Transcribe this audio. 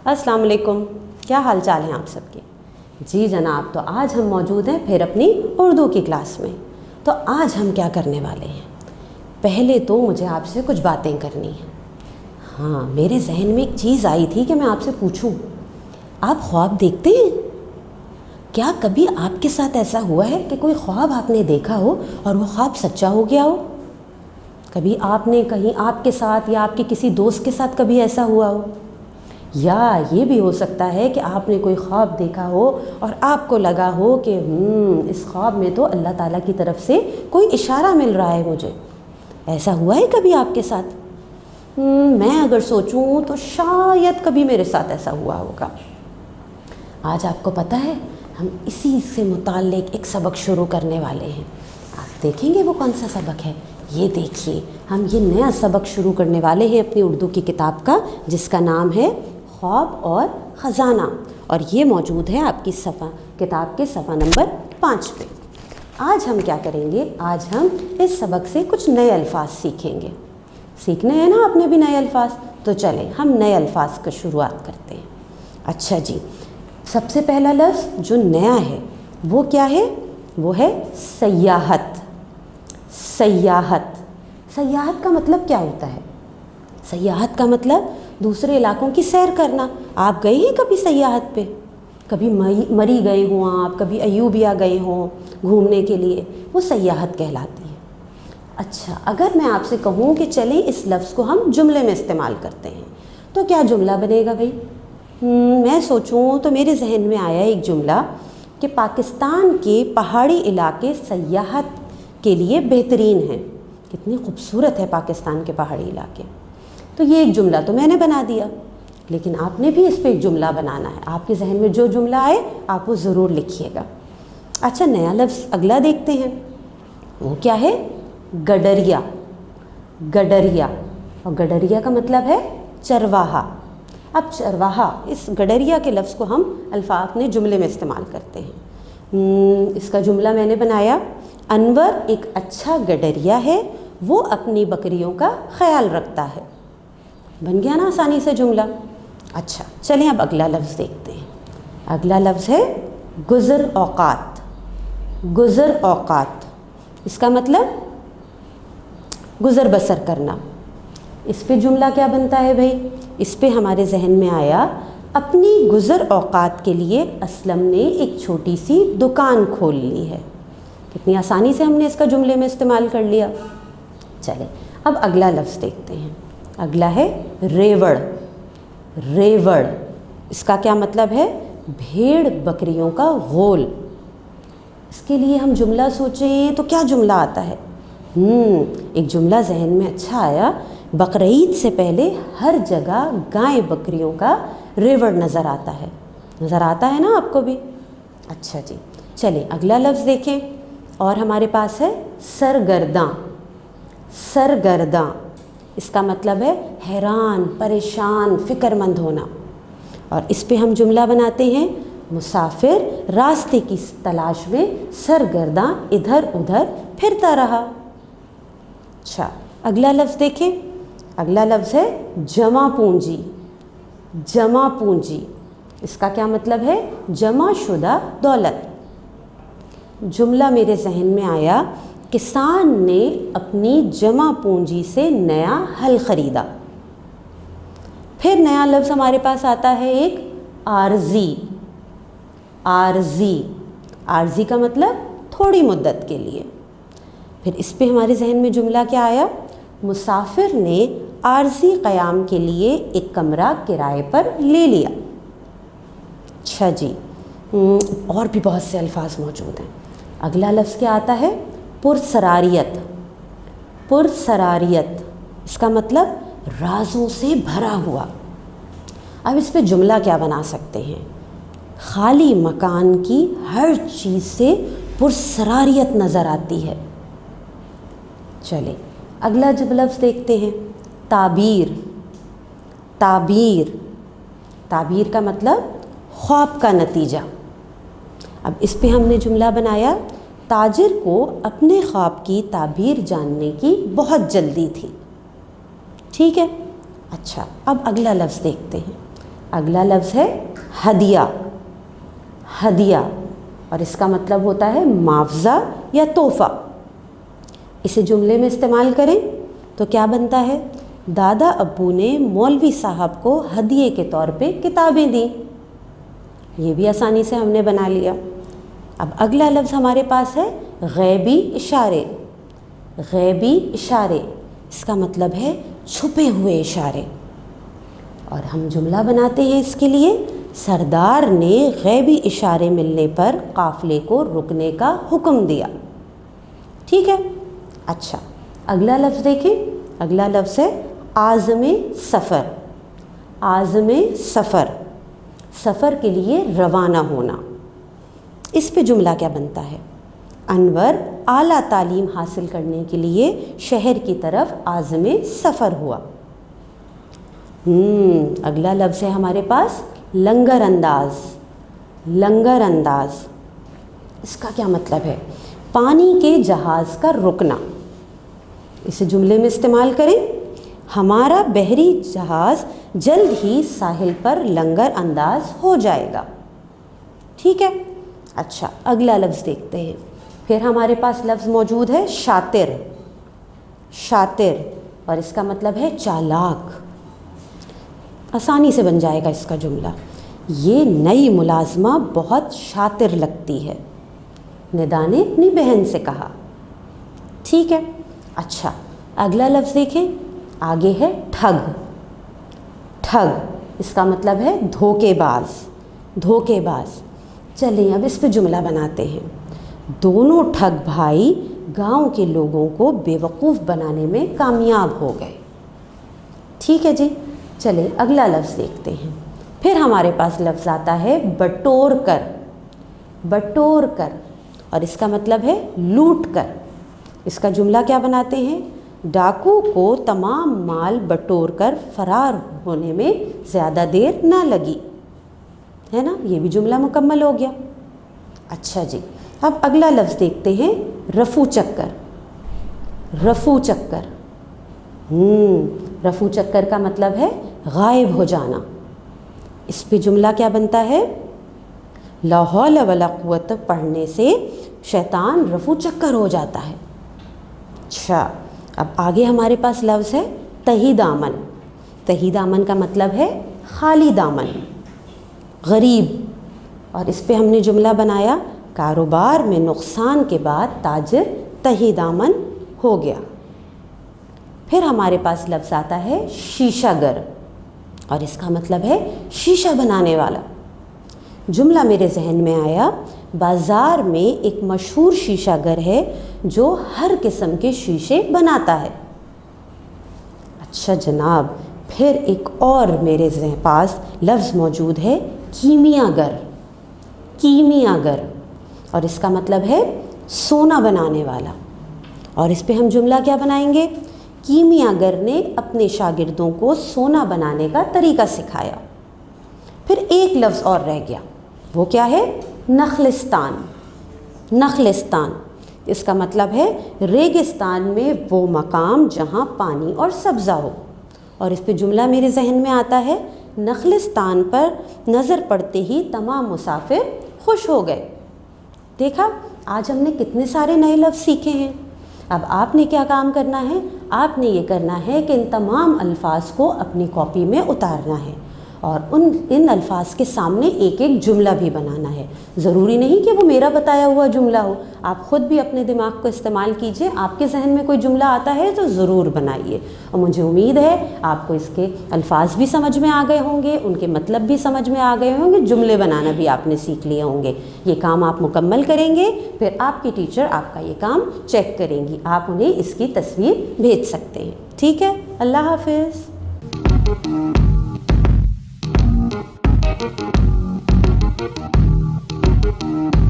अस्सलाम वालेकुम, क्या हाल चाल हैं आप सबके। जी जनाब, तो आज हम मौजूद हैं फिर अपनी उर्दू की क्लास में। तो आज हम क्या करने वाले हैं, पहले तो मुझे आपसे कुछ बातें करनी हैं। हाँ, मेरे जहन में एक चीज़ आई थी कि मैं आपसे पूछूं, आप ख्वाब देखते हैं? क्या कभी आपके साथ ऐसा हुआ है कि कोई ख्वाब आपने देखा हो और वो ख्वाब सच्चा हो गया हो? कभी आपने कहीं आपके साथ या आपके किसी दोस्त के साथ कभी ऐसा हुआ हो? या ये भी हो सकता है कि आपने कोई ख्वाब देखा हो और आपको लगा हो कि इस ख्वाब में तो अल्लाह ताला की तरफ से कोई इशारा मिल रहा है मुझे। ऐसा हुआ है कभी आपके साथ? मैं अगर सोचूं तो शायद कभी मेरे साथ ऐसा हुआ होगा। आज आपको पता है, हम इसी से मुताल्लिक एक सबक शुरू करने वाले हैं। आप देखेंगे वो कौन सा सबक है। ये देखिए, हम ये नया सबक शुरू करने वाले हैं अपनी उर्दू की किताब का, जिसका नाम है ख्वाब और ख़ज़ाना, और ये मौजूद है आपकी किताब के सफ़ा नंबर 5 पे। आज हम क्या करेंगे, आज हम इस सबक से कुछ नए अल्फाज सीखेंगे। सीखने हैं ना आपने भी नए अल्फाज, तो चलें हम नए अल्फाज की शुरुआत करते हैं। अच्छा जी, सबसे पहला लफ्ज़ जो नया है वो क्या है, वो है सयाहत। सयाहत, सयाहत का मतलब क्या होता है? सयाहत का मतलब दूसरे इलाकों की सैर करना। आप गए हैं कभी सयाहत पे? कभी मरी गए हों आप, कभी अयूबिया गए हों घूमने के लिए, वो सयाहत कहलाती है। अच्छा, अगर मैं आपसे कहूँ कि चलें इस लफ्ज़ को हम जुमले में इस्तेमाल करते हैं, तो क्या जुमला बनेगा भाई? मैं सोचूं तो मेरे जहन में आया एक जुमला कि पाकिस्तान के पहाड़ी इलाके सयाहत के लिए बेहतरीन हैं। कितनी खूबसूरत है पाकिस्तान के पहाड़ी इलाके। तो ये एक जुमला तो मैंने बना दिया, लेकिन आपने भी इस पे एक जुमला बनाना है। आपके जहन में जो जुमला आए आप वो ज़रूर लिखिएगा। अच्छा, नया लफ्ज़ अगला देखते हैं, वो क्या है? गडरिया। गडरिया, और गडरिया का मतलब है चरवाहा। अब चरवाहा, इस गडरिया के लफ्ज़ को हम अल्फाज ने जुमले में इस्तेमाल करते हैं। इसका जुमला मैंने बनाया, अनवर एक अच्छा गडरिया है, वो अपनी बकरियों का ख्याल रखता है। बन गया ना आसानी से जुमला। अच्छा, चलें अब अगला लफ्ज़ देखते हैं। अगला लफ्ज़ है गुज़र औक़ात। गुज़र औक़ात, इसका मतलब गुज़र बसर करना। इस पे जुमला क्या बनता है भाई? इस पे हमारे जहन में आया, अपनी गुज़र औक़ात के लिए असलम ने एक छोटी सी दुकान खोल ली है। कितनी आसानी से हमने इसका जुमले में इस्तेमाल कर लिया। चले अब अगला लफ्ज़ देखते हैं। अगला है रेवड़। रेवड़, इसका क्या मतलब है? भेड़ बकरियों का गोल। इसके लिए हम जुमला सोचें तो क्या जुमला आता है? एक जुमला जहन में अच्छा आया, बकरीद से पहले हर जगह गाय बकरियों का रेवड़ नज़र आता है। नज़र आता है ना आपको भी? अच्छा जी, चलें अगला लफ्ज़ देखें, और हमारे पास है सरगर्दां। सरगर्दां, इसका मतलब है हैरान, परेशान, फ़िक्रमंद होना। और इस पे हम जुमला बनाते हैं, मुसाफिर रास्ते की तलाश में सरगर्दां इधर उधर फिरता रहा। अच्छा, अगला लफ्ज़ देखें। अगला लफ्ज़ है जमा पूंजी। जमा पूंजी, इसका क्या मतलब है? जमा शुदा दौलत। जुमला मेरे जहन में आया, किसान ने अपनी जमा पूंजी से नया हल ख़रीदा। फिर नया लफ्ज़ हमारे पास आता है एक आर्जी। आर्जी, आर्जी का मतलब थोड़ी मुद्दत के लिए। फिर इस पे हमारे जहन में जुमला क्या आया? मुसाफिर ने आर्जी क़याम के लिए एक कमरा किराए पर ले लिया। अच्छा जी, और भी बहुत से अल्फाज मौजूद हैं। अगला लफ्ज़ क्या आता है? पुरसरारियत। पुरसरारियत, इसका मतलब राजों से भरा हुआ। अब इस पे जुमला क्या बना सकते हैं? खाली मकान की हर चीज़ से पुरसरारियत नज़र आती है। चले अगला जब लफ्ज़ देखते हैं, ताबीर। ताबीर, ताबीर का मतलब ख्वाब का नतीजा। अब इस पे हमने जुमला बनाया, ताजिर को अपने ख्वाब की ताबीर जानने की बहुत जल्दी थी। ठीक है। अच्छा, अब अगला लफ्ज़ देखते हैं। अगला लफ्ज़ है हदिया। हदिया, और इसका मतलब होता है मुआवजा या तोहफ़ा। इसे जुमले में इस्तेमाल करें तो क्या बनता है? दादा अब्बू ने मौलवी साहब को हदिये के तौर पे किताबें दी। ये भी आसानी से हमने बना लिया। अब अगला लफ्ज़ हमारे पास है गैबी इशारे। गैबी इशारे, इसका मतलब है छुपे हुए इशारे। और हम जुमला बनाते हैं इसके लिए, सरदार ने गैबी इशारे मिलने पर काफ़िले को रुकने का हुक्म दिया। ठीक है। अच्छा, अगला लफ्ज़ देखें। अगला लफ्ज़ है आज़मे सफ़र। आज़मे सफ़र, सफ़र के लिए रवाना होना। इस पे जुमला क्या बनता है? अनवर आला तालीम हासिल करने के लिए शहर की तरफ आज़मे सफ़र हुआ। अगला लफ्ज़ है हमारे पास लंगर अंदाज। लंगर अंदाज, इसका क्या मतलब है? पानी के जहाज़ का रुकना। इसे जुमले में इस्तेमाल करें, हमारा बहरी जहाज़ जल्द ही साहिल पर लंगर अंदाज हो जाएगा। ठीक है। अच्छा, अगला लफ्ज़ देखते हैं। फिर हमारे पास लफ्ज़ मौजूद है शातिर। शातिर, और इसका मतलब है चालाक। आसानी से बन जाएगा इसका जुमला, ये नई मुलाजमा बहुत शातिर लगती है, निदा ने अपनी बहन से कहा। ठीक है। अच्छा, अगला लफ्ज़ देखें। आगे है ठग। ठग, इसका मतलब है धोखेबाज। धोखेबाज। चलिए अब इस पे जुमला बनाते हैं। दोनों ठग भाई गांव के लोगों को बेवकूफ़ बनाने में कामयाब हो गए। ठीक है जी। चलिए अगला लफ्ज़ देखते हैं। फिर हमारे पास लफ्ज़ आता है बटोर कर। बटोर कर, और इसका मतलब है लूट कर। इसका जुमला क्या बनाते हैं? डाकू को तमाम माल बटोर कर फरार होने में ज़्यादा देर ना लगी। है ना, ये भी जुमला मुकम्मल हो गया। अच्छा जी, अब अगला लफ्ज़ देखते हैं रफू चक्कर। रफू चक्कर, रफू चक्कर का मतलब है गायब हो जाना। इस पे जुमला क्या बनता है? ला हौल वला कुव्वत पढ़ने से शैतान रफू चक्कर हो जाता है। अच्छा, अब आगे हमारे पास लफ्ज़ है तही दामन। तही दामन का मतलब है खाली दामन, गरीब। और इस पे हमने जुमला बनाया, कारोबार में नुकसान के बाद ताजिर तही दामन हो गया। फिर हमारे पास लफ्ज़ आता है शीशागर, और इसका मतलब है शीशा बनाने वाला। जुमला मेरे जहन में आया, बाज़ार में एक मशहूर शीशागर है जो हर किस्म के शीशे बनाता है। अच्छा जनाब, फिर एक और मेरे पास लफ्ज़ मौजूद है कीमियागर। कीमियागर, और इसका मतलब है सोना बनाने वाला। और इस पे हम जुमला क्या बनाएंगे? कीमियागर ने अपने शागिर्दों को सोना बनाने का तरीका सिखाया। फिर एक लफ्ज़ और रह गया, वो क्या है? नखलिस्तान। नखलिस्तान, इसका मतलब है रेगिस्तान में वो मकाम जहाँ पानी और सब्ज़ा हो। और इस पे जुमला मेरे जहन में आता है, नखलिस्तान पर नज़र पड़ते ही तमाम मुसाफिर खुश हो गए। देखा, आज हमने कितने सारे नए लफ्ज़ सीखे हैं। अब आपने क्या काम करना है? आपने ये करना है कि इन तमाम अल्फाज को अपनी कॉपी में उतारना है और इन अल्फाज के सामने एक एक जुमला भी बनाना है। ज़रूरी नहीं कि वो मेरा बताया हुआ जुमला हो, आप ख़ुद भी अपने दिमाग को इस्तेमाल कीजिए। आपके जहन में कोई जुमला आता है तो ज़रूर बनाइए। और मुझे उम्मीद है आपको इसके अल्फाज भी समझ में आ गए होंगे, उनके मतलब भी समझ में आ गए होंगे, जुमले बनाना भी आपने सीख लिए होंगे। ये काम आप मुकम्मल करेंगे, फिर आपकी टीचर आपका ये काम चेक करेंगी, आप उन्हें इसकी तस्वीर भेज सकते हैं। ठीक है, अल्लाह हाफिज़। Thank you.